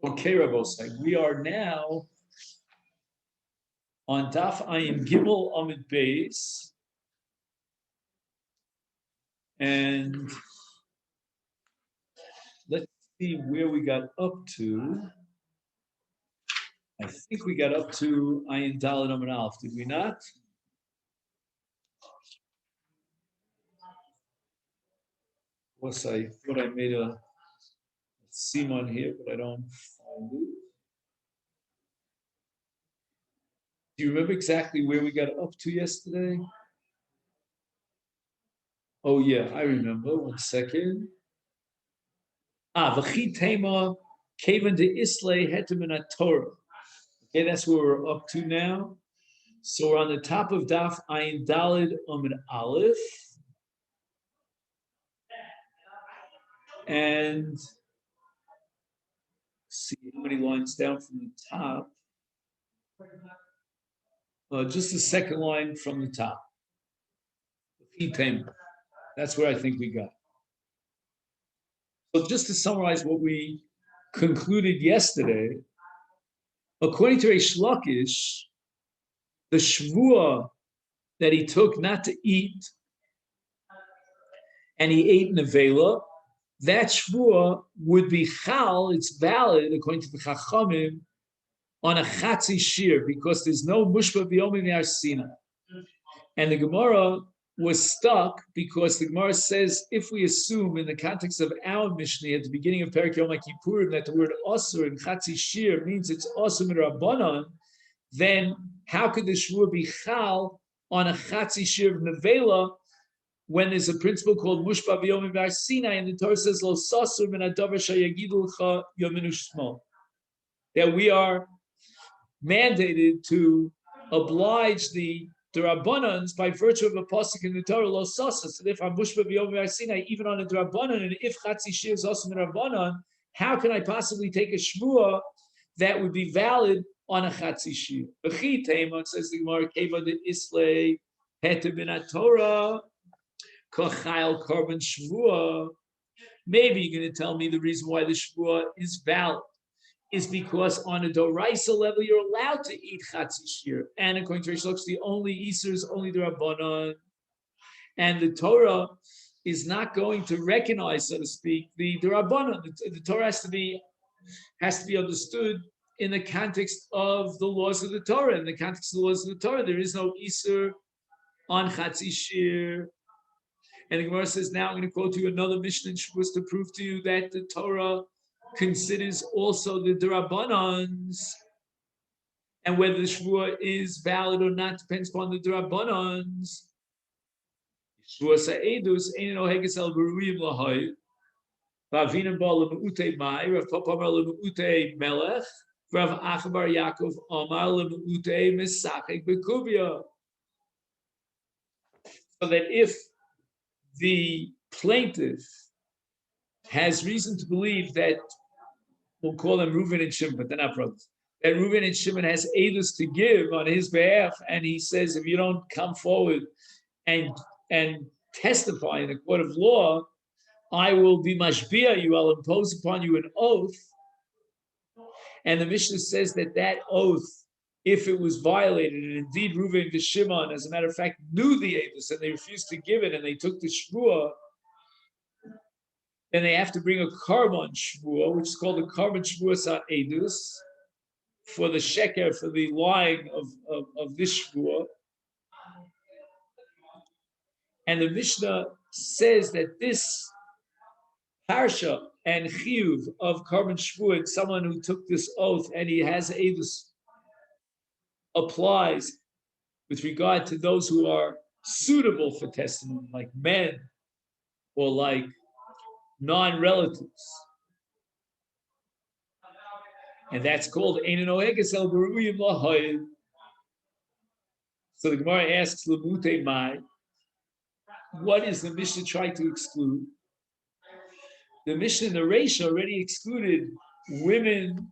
Okay, Rabosai, we are now on Daf Ayin Gimel Amid Beis, and let's see where we got up to. I think we got up to Ayin Daled Amid Aleph, did we not? What's I thought I made a simon here, but I don't find it. Do you remember exactly where we got up to yesterday? Oh yeah, I remember. 1 second. V'chi tema kaven de islay hetem in Torah. Okay, that's where we're up to now. So we're on the top of Daf Ayin Daled Amid Aleph, and see how many lines down from the top. Just the second line from the top. That's where I think we got. So just to summarize what we concluded yesterday, according to Reish Lakish, the shvuah that he took not to eat, and he ate nevela, that shvuah would be chal, it's valid, according to the Chachamim, on a chatzi shir, because there's no mushba b'yomim yarsina. And the Gemara was stuck because the Gemara says, if we assume in the context of our Mishnah at the beginning of Perek Yom Kippurim that the word osur in chatzi shir means it's osur midrabanan, then how could the shvuah be chal on a chatzi shir of nevela when there's a principle called mushba b'yomim yarsina, and the Torah says lo sasur min hadavar shayagidu l'cha yominu shmo, that we are mandated to oblige the Rabbanans by virtue of a pasuk in the Torah, lo sasa. So if I'm mushba b'yom v'arsinai, even on a Rabbanan, and if chatzi shir is also in Rabbanan, how can I possibly take a shvuah that would be valid on a chatzi shir? V'chi teima, says the Gemara, keva de islay heter bin Torah kochayil korban shvuah. Maybe you're going to tell me the reason why the shvuah is valid is because on a doraisa level you're allowed to eat chatzi shir, and according to Reish Lakish, the only Easter is only the Rabbanan, and the Torah is not going to recognize, so to speak, the Rabbanan. The Torah has to be understood in the context of the laws of the Torah. In the context of the laws of the Torah, there is no Easter on chatzi shir. And the Gemara says, now I'm going to quote you another Mishnah was to prove to you that the Torah considers also the Drabanans, and whether the shvuah is valid or not depends upon the Drabanans. Shvuah sa'edus ein oheges el beruyim lahay, v'avina ba lemeute mai, Rav Papa amar lemeute melech, Rav Achabar Yaakov amar lemeute misachek bekuvia. So that if the plaintiff has reason to believe that, we'll call them Reuven and Shimon, but they're not brothers, that Reuven and Shimon has edus to give on his behalf, and he says, if you don't come forward and testify in a court of law, I will be mashbia you, I'll impose upon you an oath. And the Mishnah says that oath, if it was violated, and indeed Reuven and Shimon, as a matter of fact, knew the edus and they refused to give it, and they took the shvuah, then they have to bring a carbon shvuah, which is called the carbon shvuah sa'edus, for the sheker, for the lying of this shvuah. And the Mishnah says that this parsha and chiyuv of carbon shvuah, someone who took this oath and he has edus, applies with regard to those who are suitable for testimony, like men or like non-relatives, and that's called Ein Oheges El Beruyim Lahay. So the Gemara asks Lemute Mai, what is the Mishnah trying to exclude? The Mishnah in the Reish already excluded women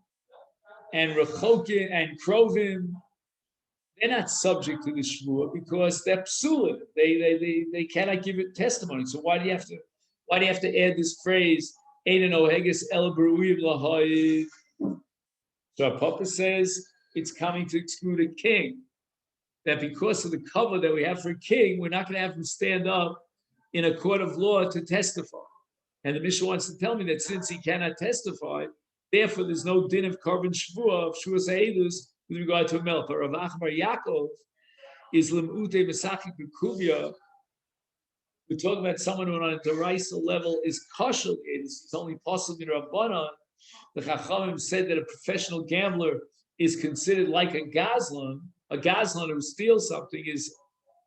and rechokim and krovim. They're not subject to the shvuah because they're psula. They cannot give it testimony. So why do you have to add this phrase, Ein Oheges El Beruyim Lahay, So our Papa says it's coming to exclude a king. That because of the cover that we have for a king, we're not going to have him stand up in a court of law to testify. And the Mishnah wants to tell me that since he cannot testify, therefore there's no din of korban shvuah, of shvuah sa'edus, with regard to a melech. But Rav Achmar Yaakov is lemute mesachik b'kuvia. We're talking about someone who on a deraisa level is kosher. It's only possible in Rabbanan. The Chachamim said that a professional gambler is considered like a gazlan. A gazlan who steals something is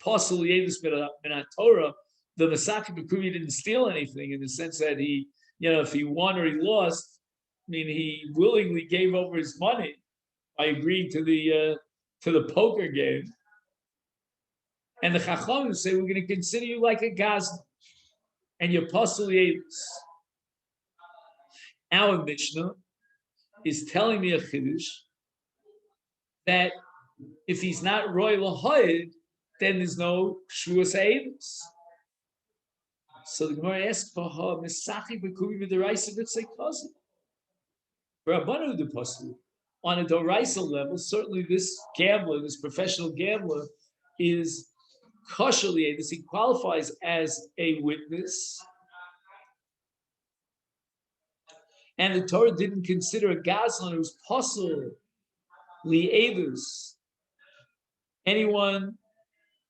possible yedus min Torah. The Masechet Yoma didn't steal anything in the sense that he, if he won or he lost, I mean, he willingly gave over his money by agreeing to the poker game. And the Chachamim say, we're going to consider you like a gazlan, and you're possible yedus. Our Mishnah is telling me a chiddush that if he's not roy lahoid, then there's no shvuah sa'edus. So the Gemara asks for her mesachik b'kuvi v'deraisa b'tzei kozik. Rabbanan the possible on a deraisa level, certainly this gambler, this professional gambler, is kosher li'edus. He qualifies as a witness. And the Torah didn't consider a gazlan who's possible li'edus anyone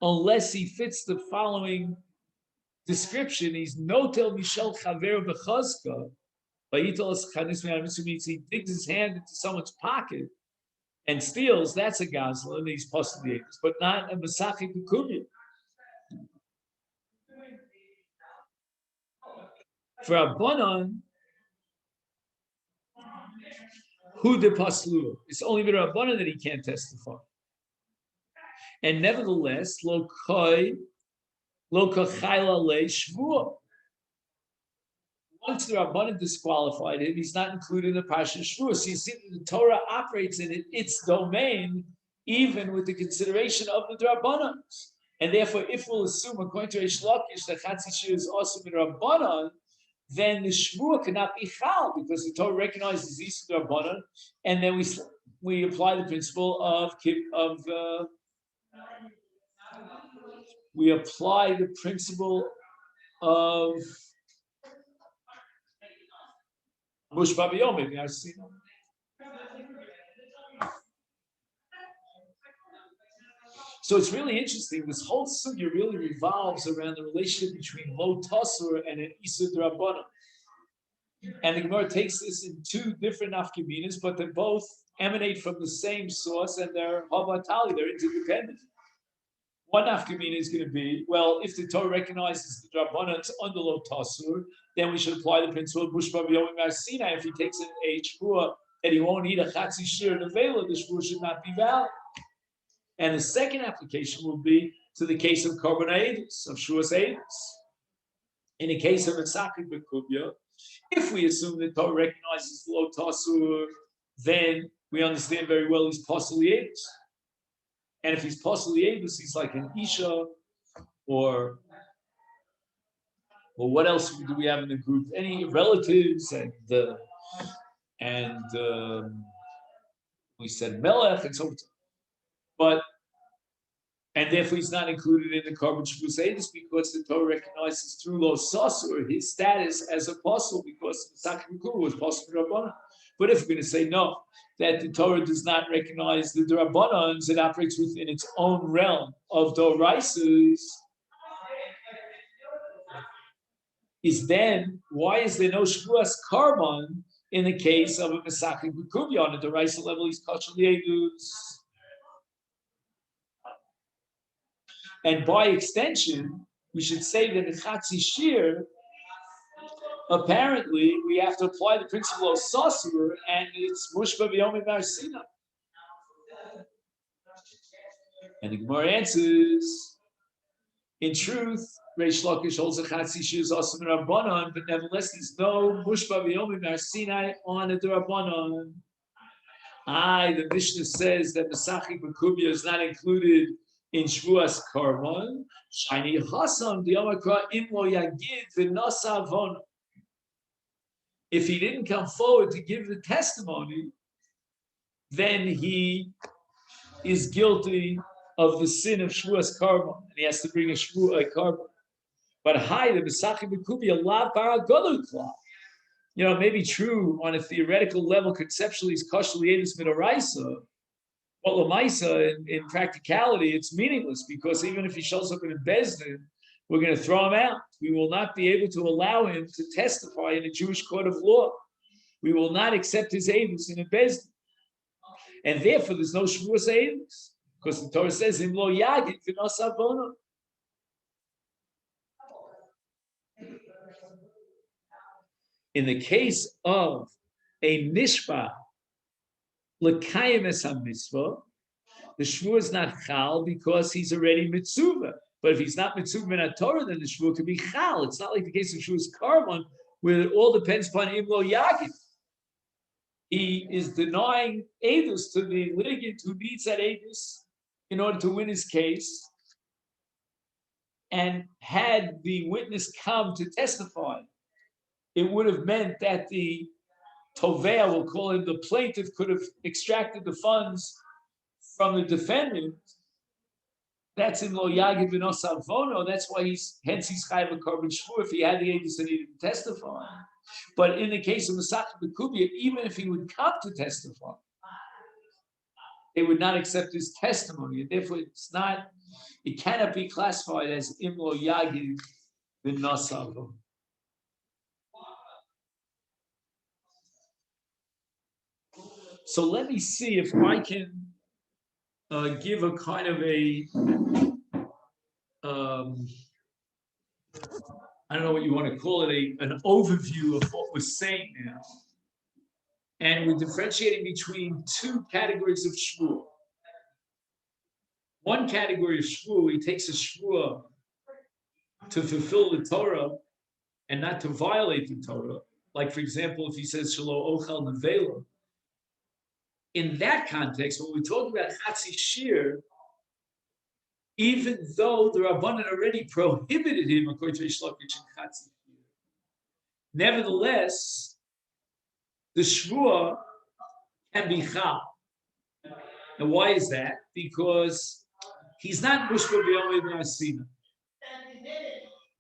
unless he fits the following description. He's notel mishel chaver b'chazka. Means he digs his hand into someone's pocket and steals. That's a gazlan, and he's possible li'edus, but not a mesachik b'kuvia. For Rabbanan, who de paslu? It's only with Rabbanan that he can't testify. And nevertheless, lo kachayla le shvuah. Once the Rabbanan disqualified him, he's not included in the Parsha Shvuah. So you see that the Torah operates in its domain, even with the consideration of the Rabbanan. And therefore, if we'll assume, according to Reish Lakish, that Chatzi Shir is also in Rabbanan, then the Shvuah cannot be chal, because the Torah recognizes these Rabbanan, and then we apply the principle we apply the principle of Mushba B'Yomim. So it's really interesting. This whole sugya really revolves around the relationship between Lo Tasur and an Isud Rabbanan. And the Gemara takes this in two different nafkaminas, but they both emanate from the same source, and they're havatali, they're interdependent. One nafkamina is going to be, well, if the Torah recognizes the Rabbanans under Lo Tasur, then we should apply the principle of Mushba B'Yomim Sinai. If he takes an shvuah that he won't eat a chatzi shir and avela, the shvuah should not be valid. And the second application will be to the case of korban ha'edus, of shvuah ha'edus. In the case of Masechet B'Kuvia, if we assume that Torah recognizes Lo Tasur, then we understand very well he's possible ha'edus. And if he's possible ha'edus, he's like an isha, or what else do we have in the group? Any relatives and we said melech and so on. And therefore he's not included in the korban shvuah ha'edus because the Torah recognizes through Lo Sasur his status as apostle, because Masechet Yoma was possible Rabbanan. But if we're going to say no, that the Torah does not recognize the Rabbanans, it operates within its own realm of Doraisas, is then why is there no Shvuas Karban in the case of a Masechet Yoma? On a Doraisa level, he's kosher li'edus. And by extension, we should say that the Chatzi Shir, apparently, we have to apply the principle of Sasur, and it's Mushba B'Yomim Sinai. And the Gemara answers, in truth, Reish Lakish holds a Chatzi Shir is also in Rabbanan, but nevertheless, there's no Mushba B'Yomim Sinai on a Rabbanan. The Mishnah says that Masechet Yoma is not included in Shvuas Karban. Shani Hasam Diyamakra Imlo Yagid V'Nasa Avon. If he didn't come forward to give the testimony, then he is guilty of the sin of Shvuas Karban, and he has to bring a Karban. But hi, the Masechet Yoma la paragodol klal. It may be true on a theoretical level, conceptually, is kosher liedus midoraisa, but lamaisa, in practicality, it's meaningless, because even if he shows up in a bezdin, we're going to throw him out. We will not be able to allow him to testify in a Jewish court of law. We will not accept his edus in a bezdin, and therefore there's no shvuas edus, because the Torah says im lo yagid v'nos avono. In the case of a mishpah l'kayim es ha-mitzvah, the shvuah is not chal because he's already mitzvah. But if he's not mitzvah min ha-Torah, then the shvuah could be chal. It's not like the case of shvuah's karban, where it all depends upon im lo yagid. He is denying edus to the litigant who needs that edus in order to win his case. And had the witness come to testify, it would have meant that the tovea, we'll call him the plaintiff, could have extracted the funds from the defendant. That's in lo yagid v'nos avono. That's why he's chayav a karban shvuah if he had the edus and he didn't testify. But in the case of Masechet Yoma, even if he would come to testify, they would not accept his testimony, and therefore it cannot be classified as im lo yagid v'nos avono. So let me see if I can give a kind of I don't know what you want to call it, an overview of what we're saying now. And we're differentiating between two categories of shvuah. One category of shvuah, he takes a shvuah to fulfill the Torah and not to violate the Torah. Like, for example, if he says, Shelo ochel nevela, in that context, when we talk about Chatzi Shir, even though the Rabbanan already prohibited him, according to Reish Lakish and Chatzi Shir, nevertheless, the Shvuah can be Chal. And why is that? Because he's not Mushba B'Yom Har Sinai.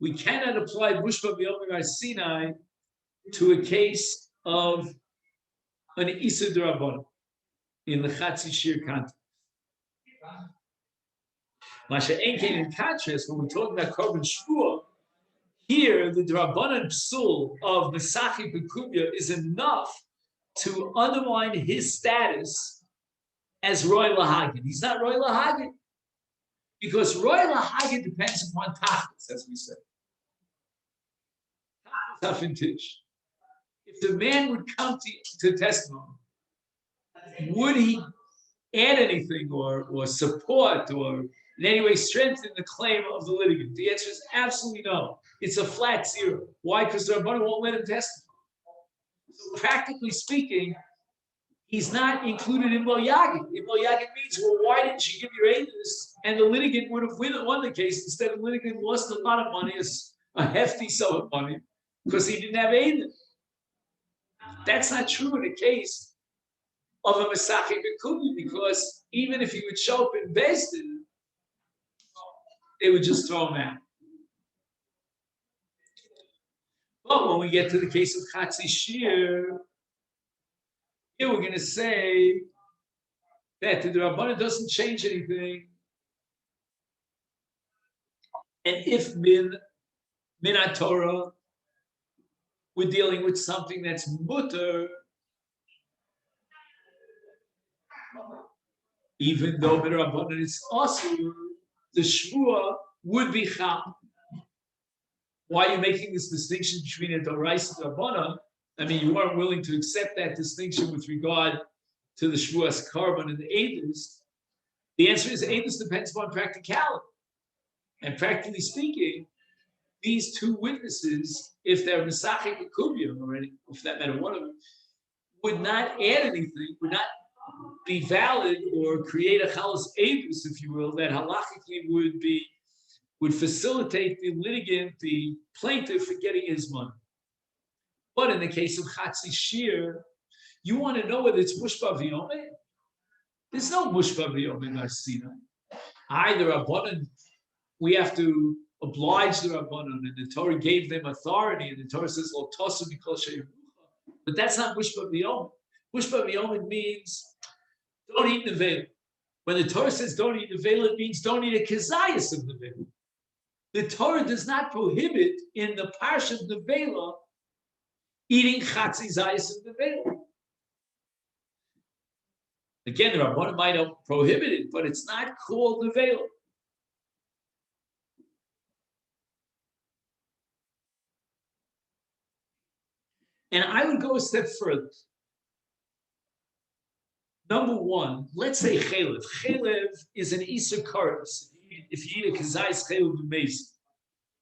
We cannot apply Mushba B'Yom Har Sinai to a case of an Issa D'Rabbanan in the Chatzi Shir context. Masha Enkein, in contrast, when we talk about Korban Shvuah, here the D'Rabbanan Psul of Masechet Yoma is enough to undermine his status as Roy Lahagid. He's not Roy Lahagid, because Roy Lahagid depends upon Tachlis, as we say. If the man would come to testimony, would he add anything or support or in any way strengthen the claim of the litigant? The answer is absolutely no. It's a flat zero. Why? Because the Rabbanan won't let him testify. So practically speaking, he's not included in Lo Yagid. In Lo Yagid means, well, why didn't you give your edus? And the litigant would have won the case. Instead, the litigant lost a lot of money, a hefty sum of money, because he didn't have edus. That's not true in the case of a Masechet Yoma, because even if he would show up in Bezdin, they would just throw him out. But when we get to the case of Chatzi Shir, here we're going to say that the Rabbanan doesn't change anything. And if min HaTorah, we're dealing with something that's mutter, even though min Rabbanan is asur, the shvuah would be chal. Why are you making this distinction between a doraisa and a rabbanan? I mean, you weren't willing to accept that distinction with regard to the shvuas karban and the edus. The answer is edus depends upon practicality. And practically speaking, these two witnesses, if they're Masechet Yoma already, if that matter one of them, would not add anything, would not be valid or create a chalas edus, if you will, that halachically would facilitate the litigant, the plaintiff, for getting his money. But in the case of Chatzi Shir, you want to know whether it's Mushba V'Yomeh? There's no Mushba V'Yomeh in our Sinai. Either Rabbanan, we have to oblige the Rabbanan, and the Torah gave them authority, and the Torah says, Lo tosu mikol she'yerucha. But that's not Mushba V'Yomeh. Mushba V'Yomeh means don't eat nevela. When the Torah says don't eat nevela, it means don't eat a kezayis of nevela. The Torah does not prohibit in the parsha of nevela eating chatzi zayis of nevela. Again, the Rabbanan might have prohibited it, but it's not called nevela. And I would go a step further. Number one, let's say chelev. Chelev is an Isser Kares. If you eat a kazayis chelev b'meis,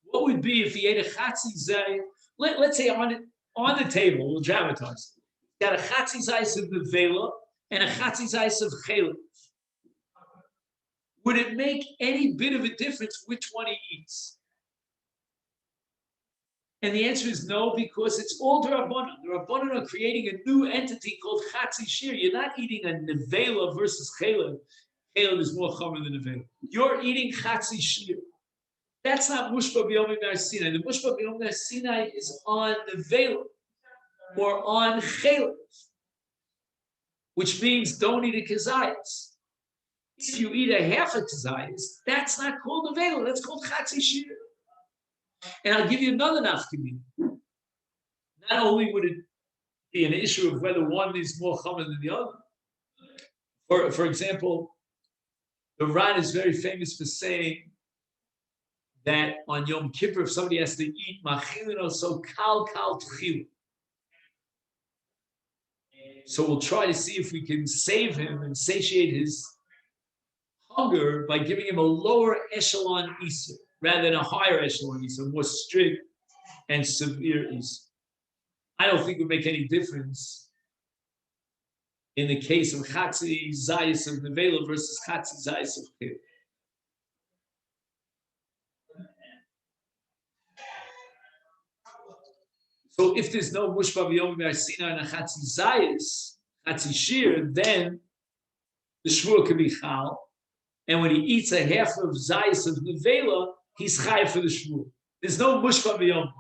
what would be if he ate a chatzi zay? Let's say on the table, we'll dramatize. Got a chatzi zayis of nevela and a chatzi zayis of chelev. Would it make any bit of a difference which one he eats? And the answer is no, because it's all the Rabbanan. The Rabbanan are creating a new entity called Chatzi Shir. You're not eating a nevela versus chelev. Chelev is more chomer than nevela. You're eating Chatzi Shir. That's not Mushba B'Yomim Har Sinai. The Mushba B'Yomim Har Sinai is on nevela or on chelev, which means don't eat a kezayis. If you eat a half a kezayis, that's not called nevela. That's called Chatzi Shir. And I'll give you another nafkamina. Not only would it be an issue of whether one is more chomer than the other. For example, the Ran is very famous for saying that on Yom Kippur, if somebody has to eat machilin, so kal tchil. So we'll try to see if we can save him and satiate his hunger by giving him a lower echelon Isser, rather than a higher echelon Isser, more strict and severe Isser. I don't think it would make any difference in the case of Chatzi Zayis of Nevela versus Chatzi Zayis of Chil. So if there's no Mushba B'Yomim Har Sinai and a Chatzi Zayis, Chatzi Shir, then the Shvur can be Chal. And when he eats a half of Zayis of Nevela, he's Chai for the Shvur. There's no Mushba B'Yomim.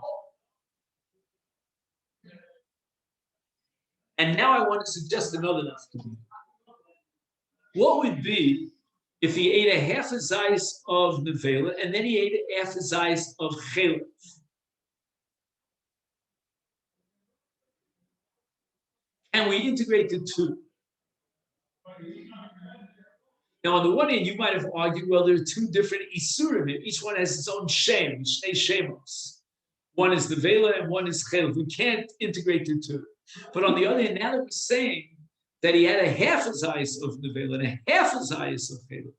And now I want to suggest another nafkamina. What would be if he ate a half a zayis of nevela and then he ate a half a zayis of chelev? And we integrate the two. Now, on the one hand, you might have argued, well, there are two different isurim here. Each one has its own shem, shnei shemos. One is nevela and one is chelev. We can't integrate the two. But on the other hand, now that we're saying that he had a half a zayis of nevela and a half a zayis of chelev,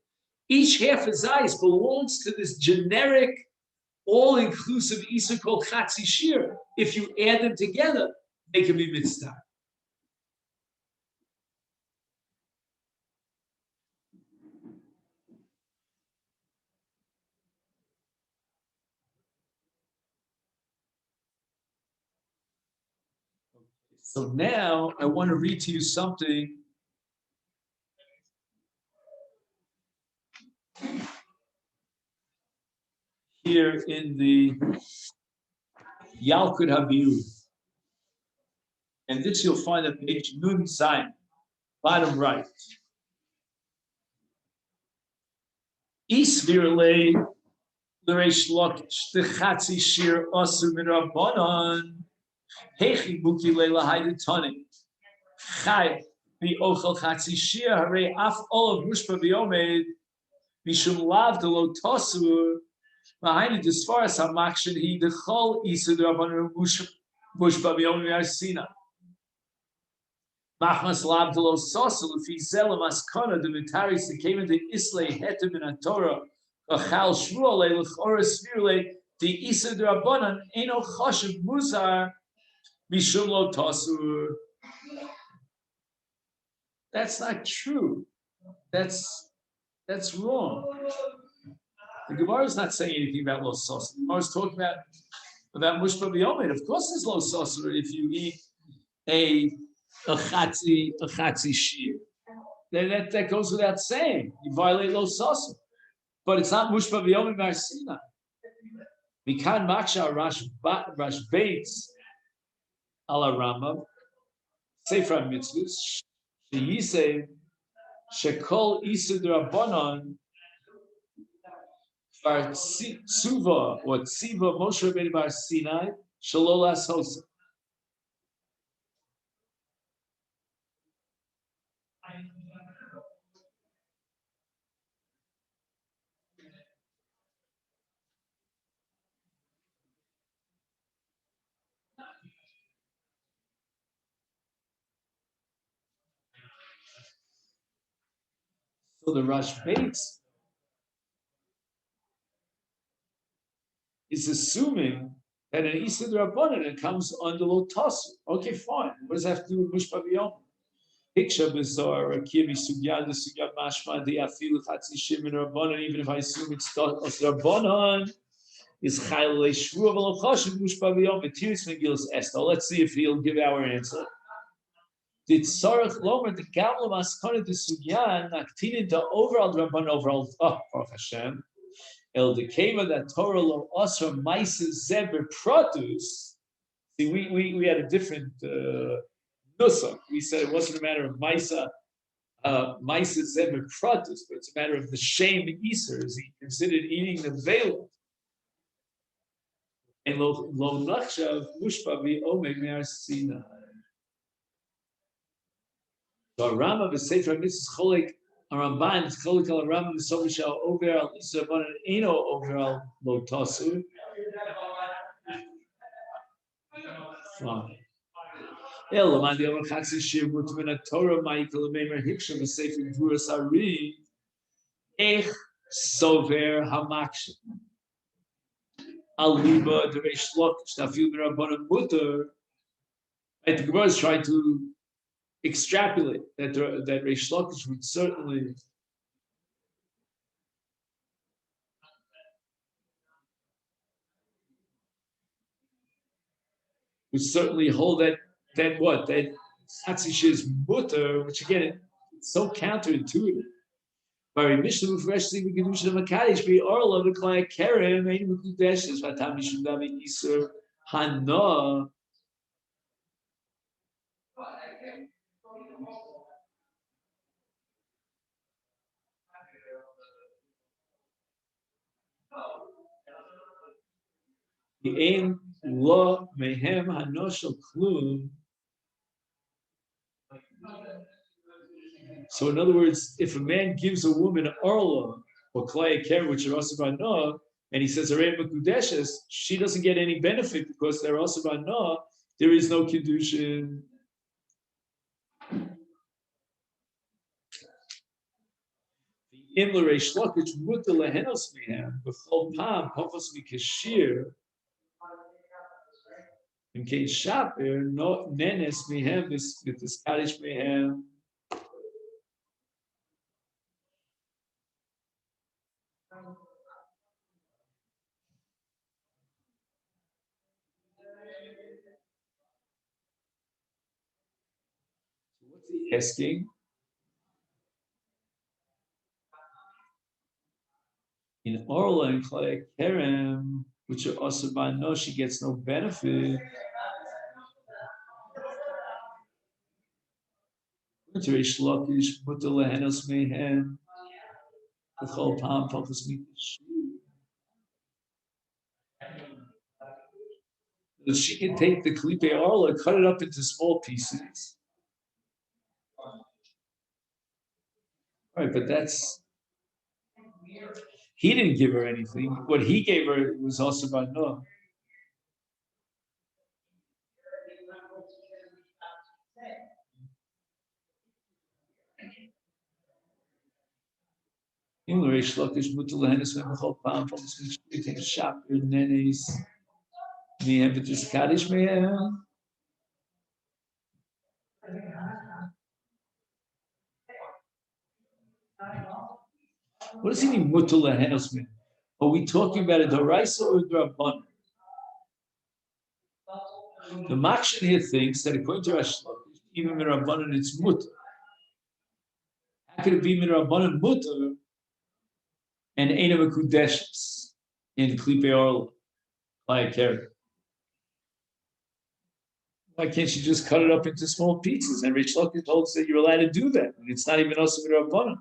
each half a zayis belongs to this generic, all-inclusive Isser called Chatzi Shir. If you add them together, they can be mitzvah. So now I want to read to you something here in the Yalkut Habiru. And this you'll find at page Nun Zayin, bottom right. Isvirle l'reish lakish, the Chatzi Shir Asur min Rabbanan. Hechi buki leila haydetani. Chai mi ochel Chatzi Shir harei af olav mushba b'yomed mishum lav delo tosur v'hayne disfaras hamakshin he dechol Isur d'Rabbanan mushba b'yomed v'arsina. Machmas lav delo sosu l'fi zela maskana de mitaris that came into Islay hetem in Torah v'chal shvuale l'chora svirle the Isur d'Rabbanan eno choshev musar. That's not true. That's wrong. The Gemara is not saying anything about los sos. The Gemara is talking about About mushba b'yomed, of course, there's lo sasur if you eat a chatzi shear. That goes without saying. You violate lo sasur, but it's not mushba b'yomed ma'asina. Mikan maksha rash bates ala Rambam Sefer Mitzvus sheyisei shekol isur drabanan bar tzuva or tziva Moshe Rabbeinu bar Sinai shalolas hosa. So the Rash Bates is assuming that an Isur Rabbanan it comes under Lotasu. Okay, fine. What does that have to do with Mushpa B'yom? Hiksha Bizar, Akivi Sugya, the Sugya Mashma, the Afilu Chatzi Shimon Rabbanan, even if I assume it's Rabbanan, is Chayl Shvu V'Lochashiv Mushpa B'yom, Matiris Megilus Esther. Let's see if he'll give our answer. Did Sarach Lomer, the Gamla Maskana, the Sugya, Naktinin, the overall Rabbanan, overall, Baruch Hashem, El Dekeva that Torah lo Asra Maisa Zeber Produce. See, we had a different nusach. We said it wasn't a matter of Maisa Zeber Produce, but it's a matter of the shame Easter. Is he considered eating the veil? And lo nachshav mushpa v'omeg me'arsina. So Rama v'sefer mitzvah cholek. Ramban is called al Rambam Sobishal over al Isabon Eno over al Lotasu. Fine. El Mandi over Chatzi Shir Mutmina Torah Michael Meimer Hiksha v'Sefer Dvuras Ari Ech Sover Hamaksha Al Liba Deresh Lokish Tafil Rabbanan Mutter. And the Gemara is trying to extrapolate that Reish Lakish would certainly hold that Hatzish is mutter, which again it's so counterintuitive. By Mishnah freshly we can do the Makadish be Orla the Klaya Kerem and Mukudesh is Vatam Mishudami Isur Hana. The aim lo mehem hanoshel klum. So in other words, if a man gives a woman an orla or klaya ker, which are also by Noah, and he says arei mekudeshes, she doesn't get any benefit because they're also by Noah. There is no kedushin. The imler reish lakish muta lehenos mehem b'chol pam pofos mikashir. In case shaper no nenes mehem with the Scottish mehem. What's he asking? In Orla and Klaya Kerem, which are also by no, she gets no benefit. Reish Lakish muta lehenos mehem b'chol pam pofos mikashir. She can take the Kalipe Orla, cut it up into small pieces. All right, but he didn't give her anything. What he gave her was also by no. Reish Lakish muta lehenos mehem b'chol pam pofos mikashir. Shaper nenes mehem with the Scottish mehem. What does he mean, mutal lehenos mehem? Are we talking about a daraisa or a draban? The Makshan here thinks that according to Rashi, even Mirabanan it's mutter. How could it be Mirabanan mutter and Eina Mekudeshes in Klipe Orla by a carrot? Why can't you just cut it up into small pieces? And Rish Lakish holds that you're allowed to do that. And it's not even also Mirabanan.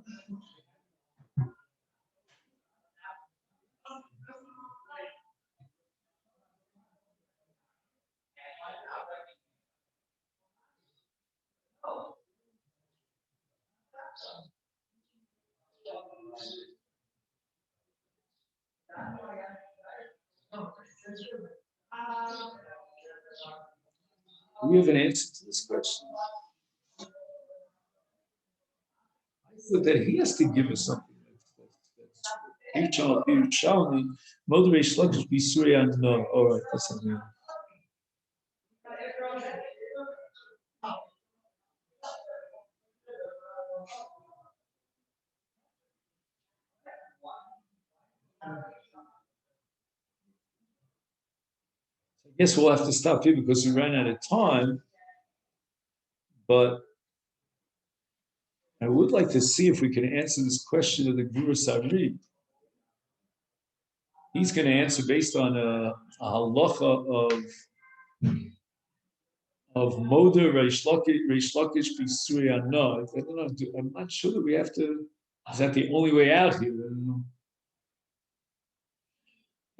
Do we have an answer to this question? I thought that he has to give us something. Yerushalmi, Moder Rish Lakish be Surya and no. All right, that's something. I guess we'll have to stop here because we ran out of time. But I would like to see if we can answer this question of the Guru Sari. He's going to answer based on a halacha of Moder Reish Lakish B'Surya. No, I don't know. I'm not sure that we have to. Is that the only way out here? I don't know.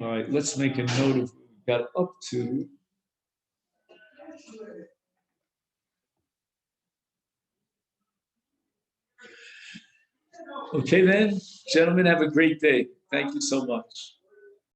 All right, let's make a note of what we got up to. Okay, then, gentlemen, have a great day. Thank you so much.